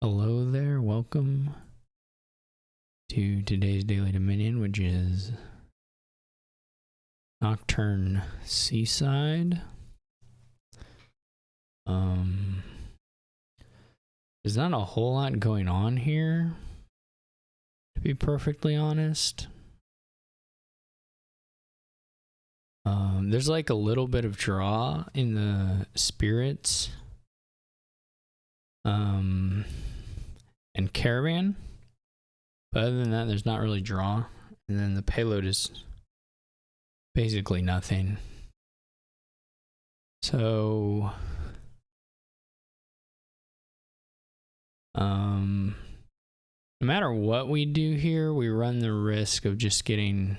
Hello there, welcome to today's Daily Dominion, which is Nocturne Seaside. There's not a whole lot going on here, to be perfectly honest. There's like a little bit of draw in the spirits. And caravan. But other than that, there's not really draw. And then the payload is basically nothing. So no matter what we do here, we run the risk of just getting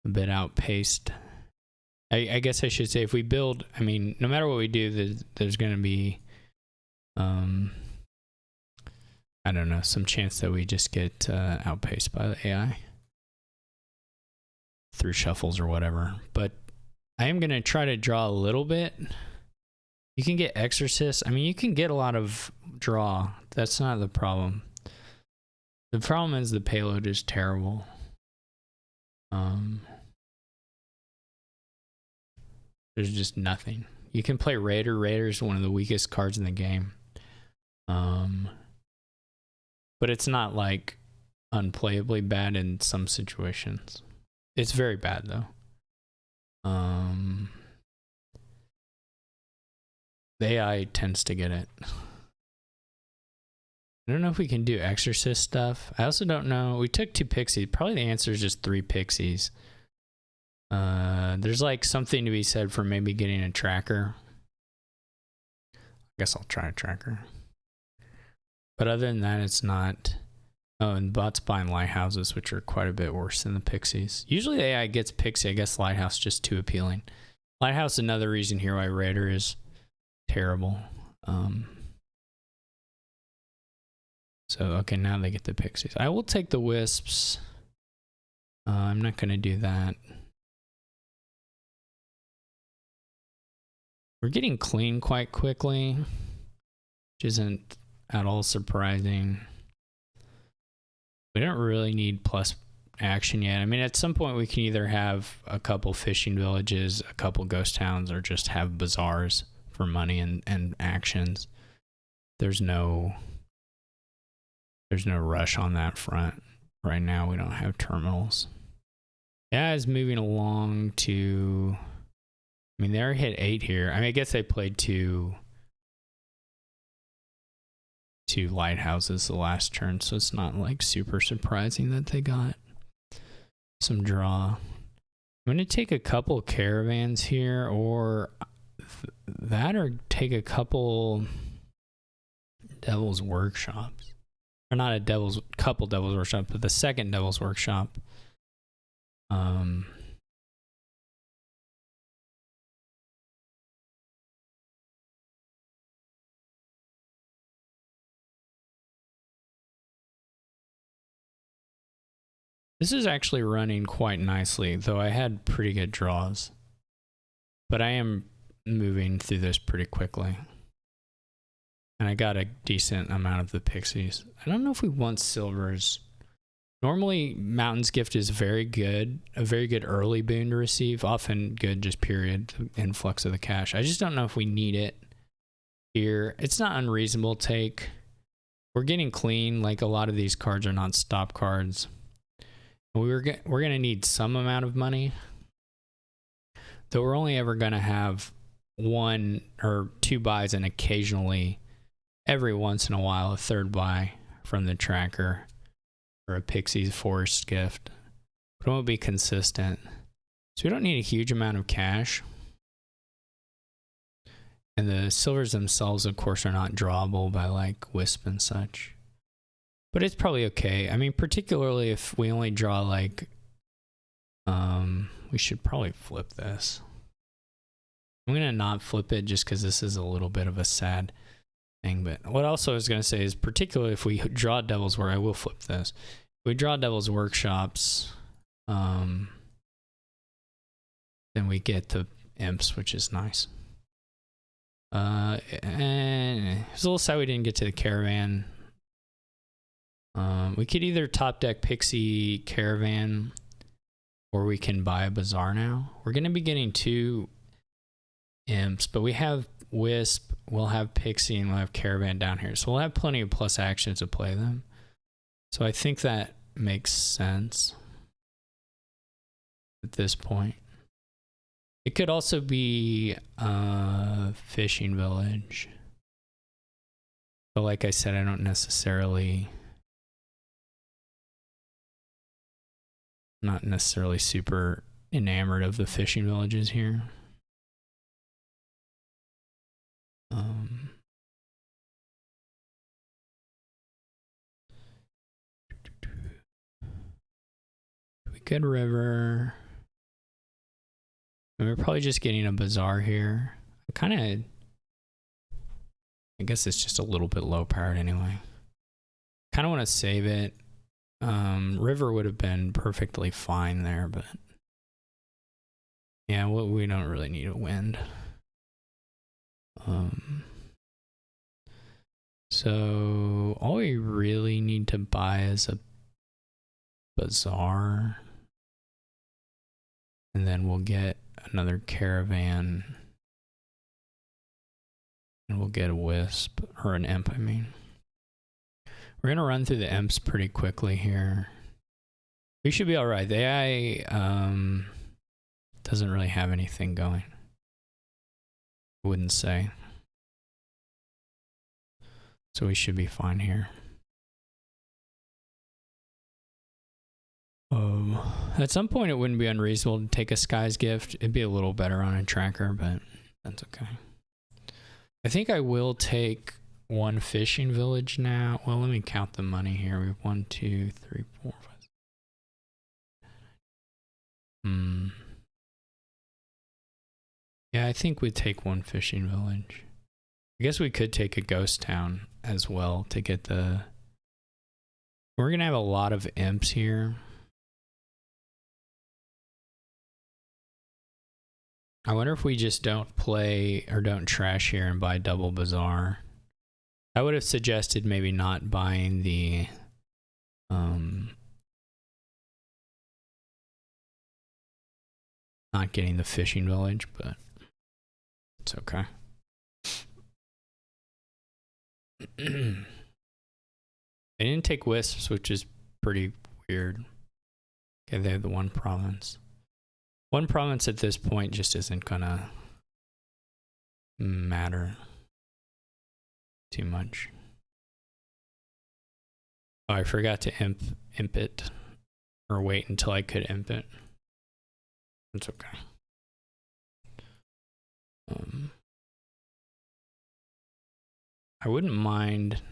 a bit outpaced. I guess I should say if we build, I mean, no matter what we do, there's going to be I don't know, some chance that we just get outpaced by the AI through shuffles or whatever. But I am going to try to draw a little bit. You can get Exorcist. I mean, you can get a lot of draw. That's not the problem. The problem is the payload is terrible. There's just nothing. You can play Raider. Raider is one of the weakest cards in the game. But it's not like unplayably bad in some situations. It's very bad though. The AI tends to get it. I don't know if we can do Exorcist stuff. I also don't know. We took 2 pixies. Probably the answer is just 3 pixies. There's like something to be said for maybe getting a tracker. I guess I'll try a tracker. But other than that, it's not. Oh, and bot's buying lighthouses, which are quite a bit worse than the pixies. Usually the AI gets pixie. I guess lighthouse just too appealing. Lighthouse, another reason here why Raider is terrible. So, okay, now they get the pixies. I will take the wisps. I'm not going to do that. We're getting clean quite quickly, which isn't at all surprising. We don't really need plus action yet. I mean, at some point we can either have a couple fishing villages, a couple ghost towns, or just have bazaars for money and actions. There's no rush on that front. Right now we don't have terminals. Yeah, it's moving along to, I mean, they're hit 8 here. I mean, I guess they played two lighthouses the last turn, so it's not like super surprising that they got some draw. I'm going to take a couple caravans here, or that, or take a couple Devil's Workshops. Or not a couple Devil's Workshops, but the second Devil's Workshop. This is actually running quite nicely, though I had pretty good draws. But I am moving through this pretty quickly. And I got a decent amount of the pixies. I don't know if we want silvers. Normally, Mountain's Gift is very good. A very good early boon to receive. Often good, just period, influx of the cash. I just don't know if we need it here. It's not unreasonable take. We're getting clean. Like, a lot of these cards are not stop cards. We're going to need some amount of money, though we're only ever going to have 1 or 2 buys, and occasionally, every once in a while, a 3rd buy from the tracker or a Pixie's Forest Gift. But it won't be consistent. So we don't need a huge amount of cash. And the silvers themselves, of course, are not drawable by like Wisp and such. But it's probably okay. I mean, particularly if we only draw like, we should probably flip this. I'm going to not flip it just because this is a little bit of a sad thing. But what also I was going to say is, particularly if we draw Devil's Work, I will flip this. If we draw Devil's Workshops, then we get the Imps, which is nice. And it's a little sad we didn't get to the caravan. We could either top deck Pixie Caravan, or we can buy a Bazaar now. We're going to be getting 2 Imps, but we have Wisp, we'll have Pixie, and we'll have Caravan down here. So we'll have plenty of plus actions to play them. So I think that makes sense at this point. It could also be a fishing village. But like I said, I don't necessarily... Not necessarily super enamored of the fishing villages here. We could river. We're probably just getting a Bazaar here. I guess it's just a little bit low powered anyway. Kind of want to save it. River would have been perfectly fine there, but yeah, we don't really need a wind. So all we really need to buy is a Bazaar, and then we'll get another Caravan, and we'll get a Wisp, or an Imp, I mean. We're going to run through the Imps pretty quickly here. We should be all right. The AI doesn't really have anything going, I wouldn't say. So we should be fine here. At some point, it wouldn't be unreasonable to take a Sky's Gift. It'd be a little better on a tracker, but that's okay. I think I will take 1 fishing village now. Well, let me count the money here. We have 1, 2, 3, 4, 5. Yeah, I think we'd take 1 fishing village. I guess we could take a ghost town as well to get the... We're going to have a lot of Imps here. I wonder if we just don't play or don't trash here and buy double Bazaar. I would have suggested maybe not buying the not getting the fishing village, but it's okay. They didn't take Wisps, which is pretty weird. Okay, they have the 1 province. 1 province at this point just isn't gonna matter too much. Oh, I forgot to imp it, or wait until I could imp it. It's okay. I wouldn't mind,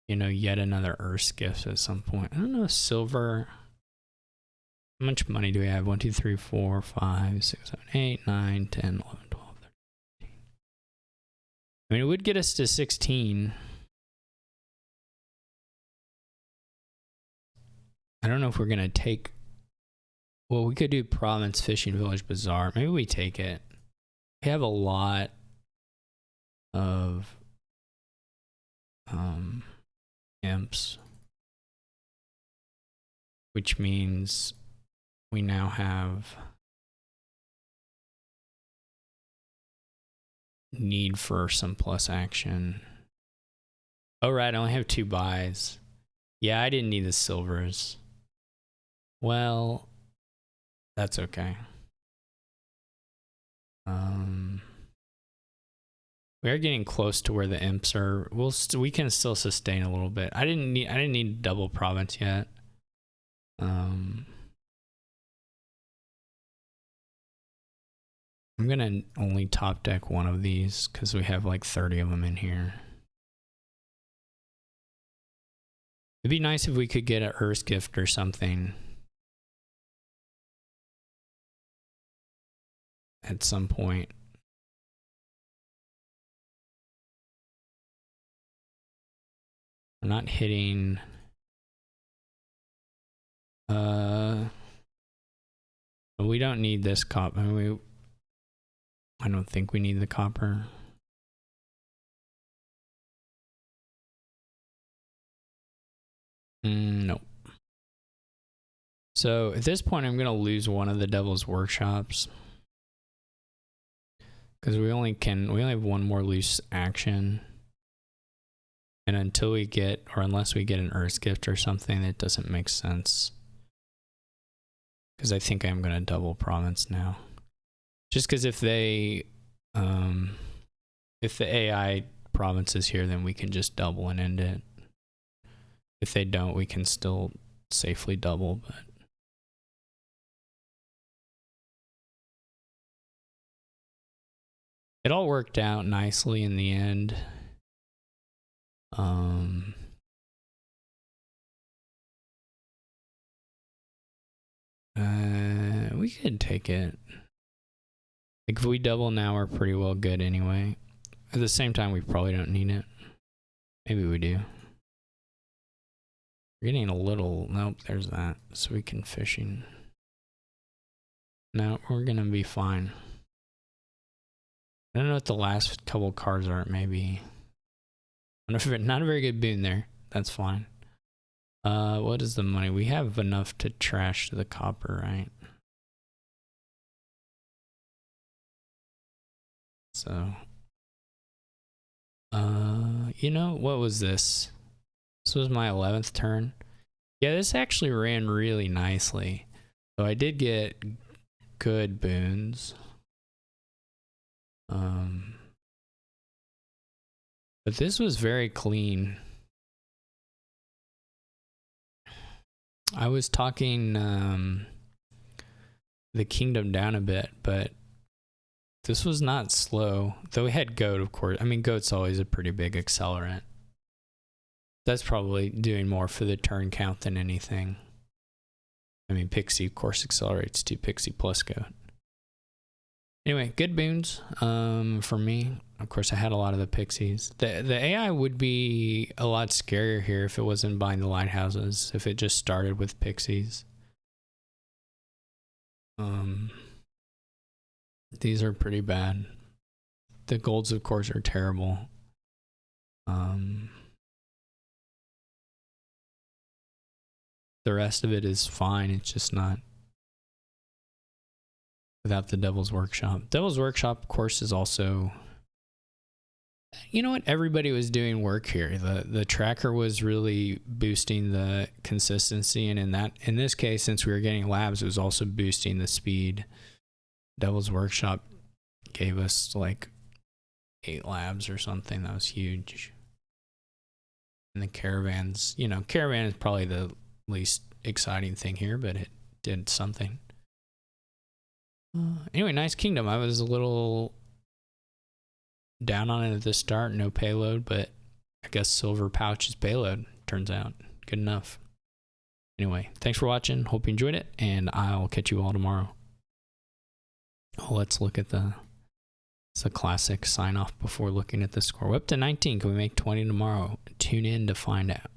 you know, yet another Earth's Gift at some point. I don't know, silver. How much money do we have? 1, 2, 3, 4, 5, 6, 7, 8, 9, 10, 11, 12, 13. I mean, it would get us to 16. I don't know if we're going to take... Well, we could do Province, Fishing Village, Bazaar. Maybe we take it. We have a lot of Imps, which means we now have need for some plus action. Oh, right, I only have 2 buys. Yeah, I didn't need the silvers. Well, that's okay. We are getting close to where the Imps are. We can still sustain a little bit. I didn't need double province yet. I'm gonna only top deck 1 of these because we have like 30 of them in here. It'd be nice if we could get an Earth's Gift or something at some point. We're not hitting... we don't need this cop. I mean, I don't think we need the copper. Nope. So at this point, I'm going to lose one of the Devil's Workshops. Because we only have one more loose action. And until we get, or unless we get an Earth Gift or something, that doesn't make sense. Because I think I'm going to double province now. Just because if the AI province is here, then we can just double and end it. If they don't, we can still safely double, but it all worked out nicely in the end. We could take it. Like if we double now, we're pretty well good anyway. At the same time, we probably don't need it. Maybe we do. We're getting a little, nope, there's that. So we can fishing. No, we're gonna be fine. I don't know what the last couple cards are, maybe. Not a very good boon there. That's fine. What is the money? We have enough to trash the copper, right? So, you know, what was this? This was my 11th turn. Yeah, this actually ran really nicely. So I did get good boons. But this was very clean. I was talking the kingdom down a bit, but this was not slow. Though we had goat, of course. I mean, goat's always a pretty big accelerant. That's probably doing more for the turn count than anything. I mean, Pixie, of course, accelerates to Pixie plus goat. Anyway, good boons for me. Of course, I had a lot of the Pixies. The AI would be a lot scarier here if it wasn't buying the lighthouses, if it just started with Pixies. These are pretty bad. The golds, of course, are terrible. The rest of it is fine. It's just not without the Devil's Workshop. Devil's Workshop, of course, is also, you know what? Everybody was doing work here. The tracker was really boosting the consistency, and in this case, since we were getting labs, it was also boosting the speed. Devil's Workshop gave us like 8 labs or something. That was huge. And the caravans, you know, caravan is probably the least exciting thing here, but it did something. Anyway, nice kingdom. I was a little down on it at the start, no payload, but I guess silver pouch is payload, turns out. Good enough. Anyway, thanks for watching. Hope you enjoyed it, and I'll catch you all tomorrow. Oh, let's look at it's a classic sign off before looking at the score. We're up to 19. Can we make 20 tomorrow? Tune in to find out.